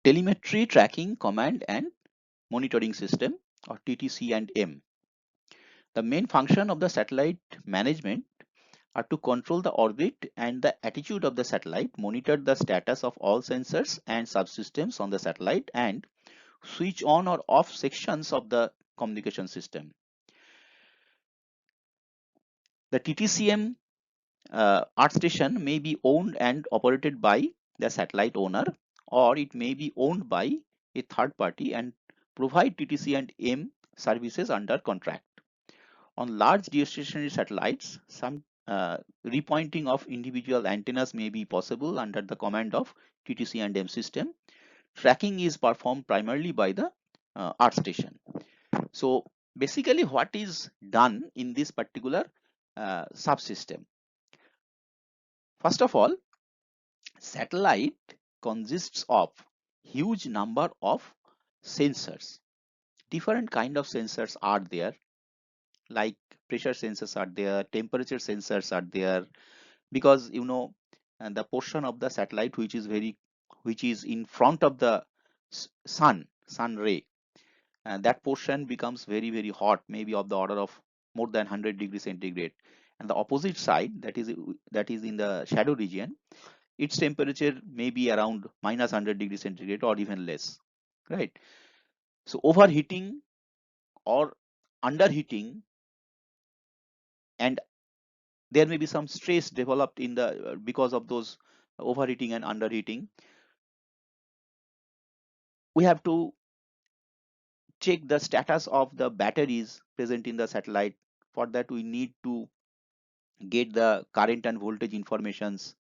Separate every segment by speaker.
Speaker 1: Telemetry Tracking Command and Monitoring System, or TTC&M. The main function of the satellite management are to control the orbit and the attitude of the satellite, monitor the status of all sensors and subsystems on the satellite, and switch on or off sections of the communication system. The TTCM Earth station may be owned and operated by the satellite owner, or it may be owned by a third party and provide TTC&M services under contract. On large geostationary satellites, some repointing of individual antennas may be possible under the command of TTC&M system. Tracking is performed primarily by the Earth station. So basically what is done in this particular subsystem? First of all, satellite consists of huge number of sensors. Different kind of sensors are there, like pressure sensors are there, temperature sensors are there, because the portion of the satellite which is in front of the sun ray, that portion becomes very hot, maybe of the order of more than 100 degrees centigrade, and the opposite side, that is in the shadow region, its temperature may be around minus 100 degrees centigrade or even less, right? So overheating or underheating, and there may be some stress developed in the because of those overheating and underheating. We have to check the status of the batteries present in the satellite. For that, we need to get the current and voltage informations.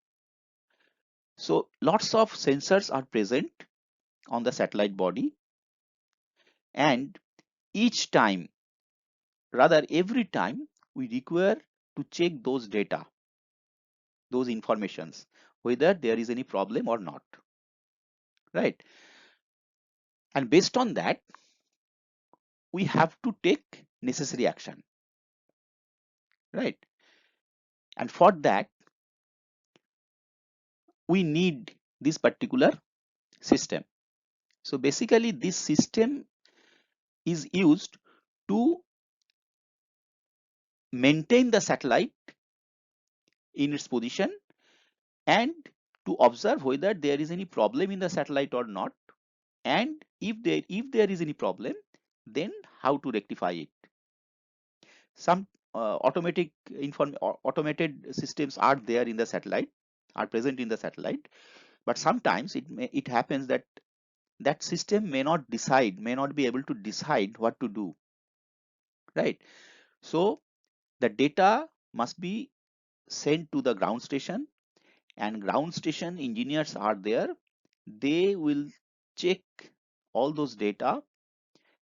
Speaker 1: So lots of sensors are present on the satellite body, and each time, rather every time, we require to check those data, those informations, whether there is any problem or not, right? And based on that, we have to take necessary action, right? And for that, we need this particular system. So basically, this system is used to maintain the satellite in its position and to observe whether there is any problem in the satellite or not, and if there is any problem, then how to rectify it. Some automated systems are there in the satellite, are present in the satellite, but sometimes it happens that that system may not be able to decide what to do, right? So the data must be sent to the ground station, and ground station engineers are there. They will check all those data,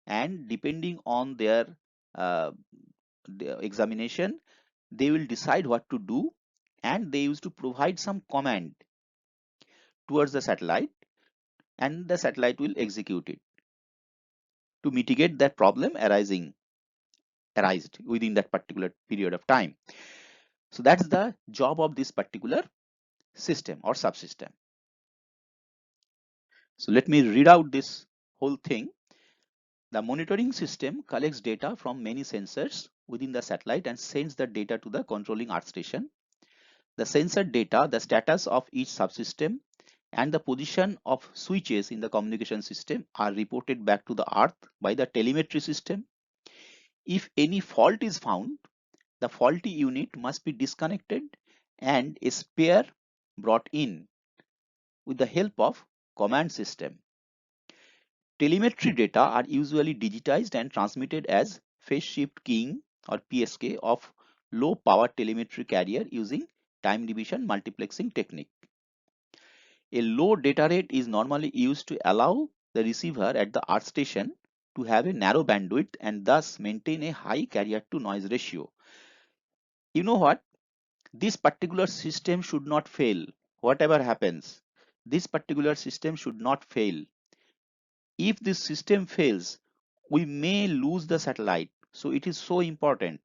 Speaker 1: and depending on their examination, they will decide what to do, and they used to provide some command towards the satellite, and the satellite will execute it to mitigate that problem arised within that particular period of time. So that's the job of this particular system or subsystem. So let me read out this whole thing. The monitoring system collects data from many sensors within the satellite and sends the data to the controlling Earth station. The sensor data, the status of each subsystem, and the position of switches in the communication system are reported back to the Earth by the telemetry system. If any fault is found, the faulty unit must be disconnected and a spare brought in with the help of command system. Telemetry data are usually digitized and transmitted as phase shift keying or PSK of low power telemetry carrier using time division multiplexing technique. A low data rate is normally used to allow the receiver at the Earth station to have a narrow bandwidth and thus maintain a high carrier to noise ratio. You know what? This particular system should not fail. Whatever happens, this particular system should not fail. If this system fails, we may lose the satellite. So it is so important.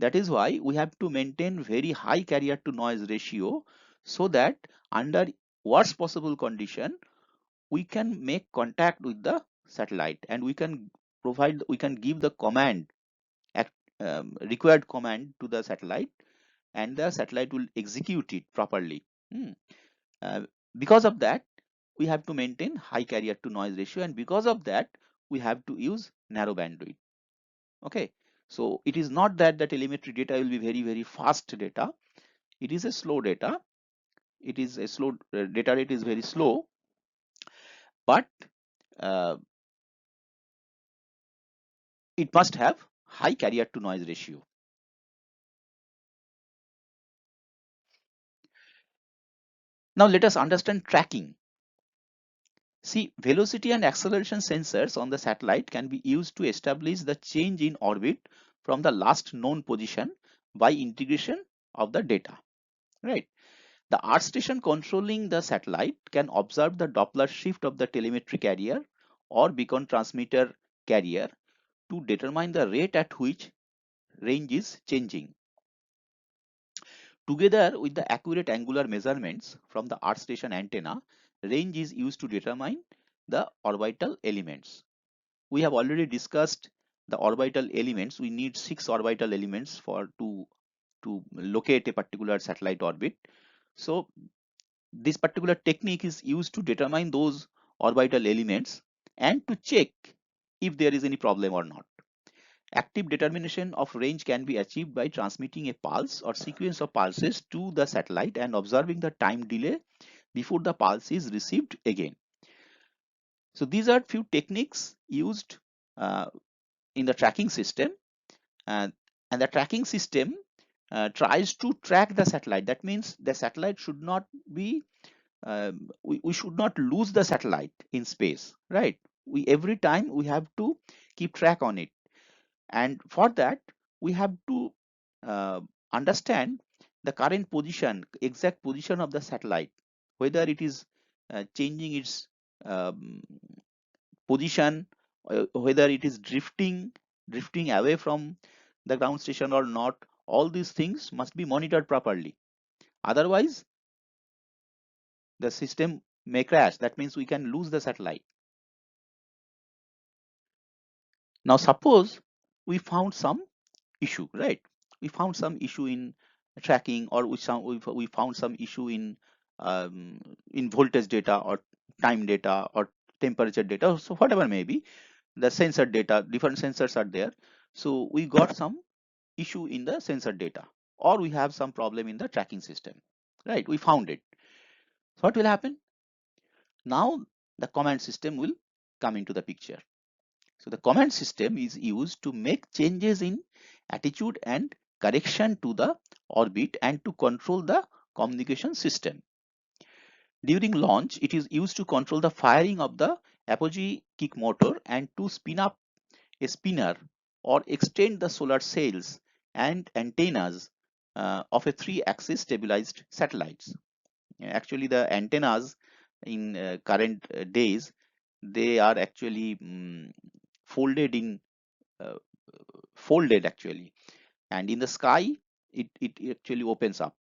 Speaker 1: That is why we have to maintain very high carrier to noise ratio, so that under worst possible condition, we can make contact with the satellite, and we can give the command, required command to the satellite, and the satellite will execute it properly. Hmm. Uh, because of that, we have to maintain high carrier to noise ratio, and because of that, we have to use narrow bandwidth. Okay, so it is not that the telemetry data will be very fast data. It is a slow data. It is a slow data rate is very slow, but uh, it must have high carrier to noise ratio. Now let us understand tracking. See, velocity and acceleration sensors on the satellite can be used to establish the change in orbit from the last known position by integration of the data, right? The earth station controlling the satellite can observe the Doppler shift of the telemetry carrier or beacon transmitter carrier to determine the rate at which range is changing. Together with the accurate angular measurements from the earth station antenna, range is used to determine the orbital elements. We have already discussed the orbital elements. We need 6 orbital elements to locate a particular satellite orbit. So this particular technique is used to determine those orbital elements and to check if there is any problem or not. Active determination of range can be achieved by transmitting a pulse or sequence of pulses to the satellite and observing the time delay before the pulse is received again. So these are few techniques used uh, in the tracking system, and, and the tracking system tries to track the satellite. That means the satellite should not be we should not lose the satellite in space, right? We every time we have to keep track on it, and for that we have to uh, understand the current position, exact position of the satellite, whether it is changing its um, position, whether it is drifting away from the ground station or not. All these things must be monitored properly, otherwise the system may crash. That means we can lose the satellite. Now suppose we found some issue, right? We found some issue in tracking, or we found some issue in voltage data or time data or temperature data, so whatever may be the sensor data. Different sensors are there, so we got some issue in the sensor data, or we have some problem in the tracking system, right? We found it. So what will happen now? The command system will come into the picture. So the command system is used to make changes in attitude and correction to the orbit and to control the communication system. During launch, it is used to control the firing of the apogee kick motor and to spin up a spinner or extend the solar sails and antennas of a 3-axis stabilized satellites. Actually, the antennas in current days, they are actually folded in uh, folded actually, and in the sky it actually opens up.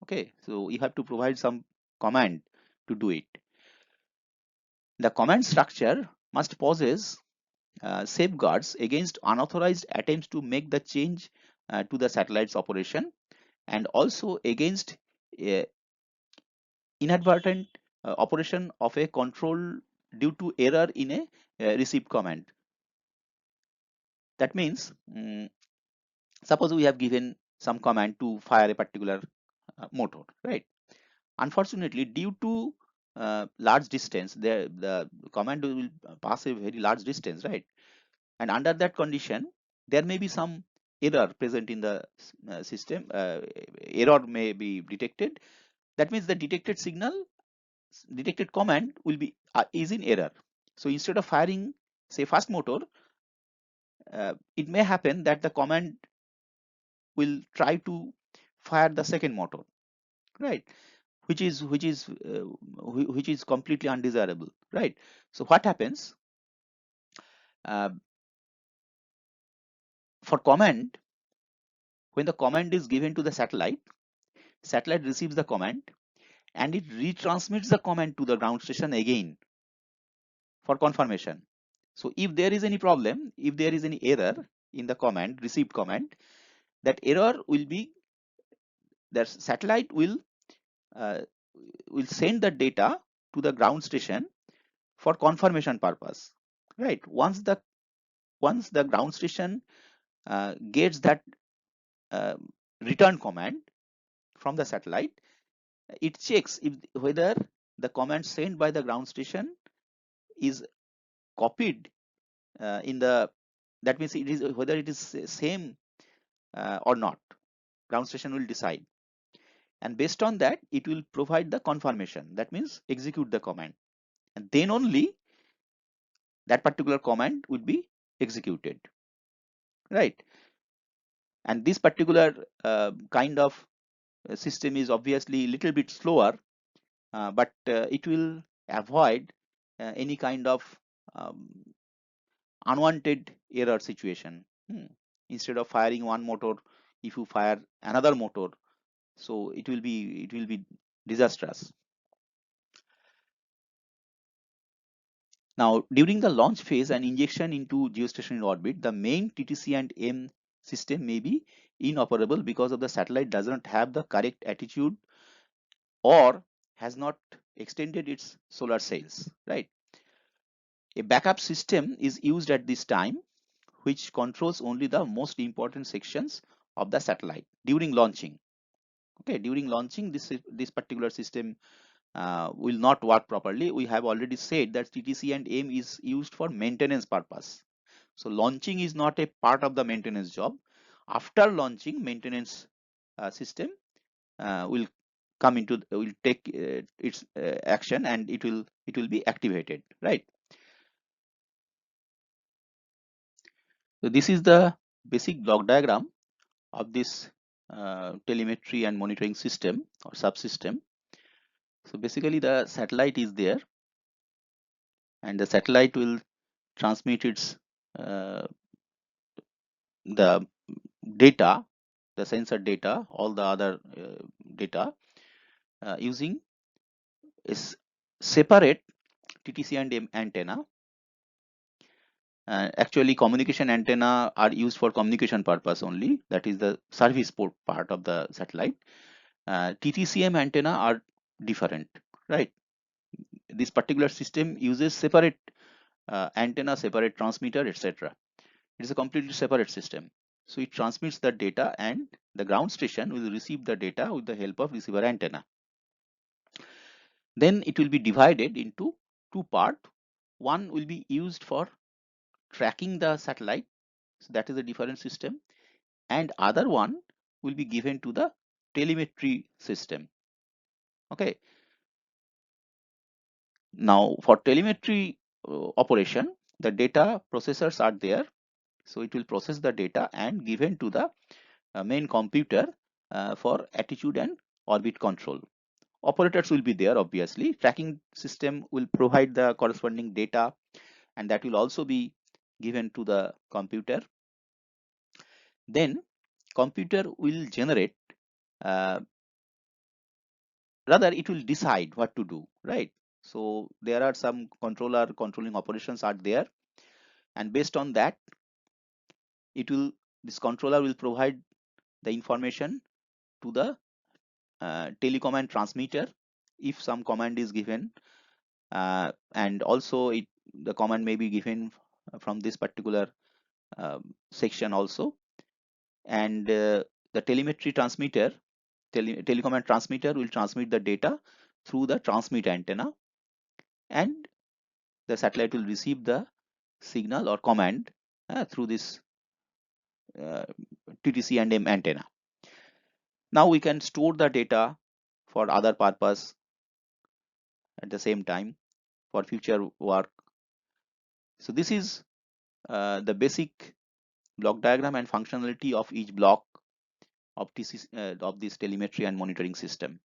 Speaker 1: Okay, so you have to provide some command to do it. The command structure must possess safeguards against unauthorized attempts to make the change to the satellite's operation, and also against uh, inadvertent operation of a control due to error in a received command. That means suppose we have given some command to fire a particular motor, right? Unfortunately, due to large distance, the command will pass a very large distance, right? And under that condition, there may be some error present in the system. Error may be detected. That means the detected command will be is in error. So instead of firing, say, first motor, it may happen that the command will try to fire the second motor, right? Which is completely undesirable, right? So what happens uh, for command? When the command is given to the satellite receives the command and it retransmits the command to the ground station again. for confirmation. So if there is any problem, if there is any error in the command, received command, that error will be, that satellite uh, will send the data to the ground station for confirmation purpose, right? Once the ground station gets that uh, return command from the satellite, it checks if whether the command sent by the ground station is copied in the, that means it is whether it is same or not. Ground station will decide, and based on that it will provide the confirmation, that means execute the command, and then only that particular command would be executed, right? And this particular kind of system is obviously a little bit slower, but it will avoid any kind of um, unwanted error situation. Instead of firing one motor, if you fire another motor, so it will be disastrous. Now, during the launch phase and injection into geostationary orbit, the main TTC and M system may be inoperable because of the satellite does not have the correct attitude or has not extended its solar sails, right? A backup system is used at this time, which controls only the most important sections of the satellite during launching. Okay, during launching, this particular system will not work properly. We have already said that TTC and M is used for maintenance purpose. So launching is not a part of the maintenance job. After launching, maintenance system will come into, will take its action, and it will be activated, right? So this is the basic block diagram of this telemetry and monitoring system or subsystem. So basically the satellite is there, and the satellite will transmit its uh, the data, the sensor data, all the other data using is separate TTC and M antenna. Actually, communication antenna are used for communication purpose only. That is the service port part of the satellite. TTCM antenna are different, right? This particular system uses separate antenna, separate transmitter, etc. It is a completely separate system. So it transmits the data, and the ground station will receive the data with the help of receiver antenna. Then it will be divided into two parts. One will be used for tracking the satellite, so that is a different system, and other one will be given to the telemetry system. Okay, now for telemetry operation, the data processors are there, so it will process the data and given to the main computer for attitude and orbit control. Operators will be there, obviously. Tracking system will provide the corresponding data, and that will also be given to the computer. Then computer will generate, uh, rather it will decide what to do, right? So there are some controlling operations are there, and based on that, it will this controller will provide the information to the telecommand transmitter if some command is given, and also the command may be given from this particular section also. And the telemetry transmitter, telecommand transmitter will transmit the data through the transmit antenna, and the satellite will receive the signal or command through this uh, TTC and M antenna. Now we can store the data for other purpose at the same time for future work. So this is the basic block diagram and functionality of each block of this telemetry and monitoring system.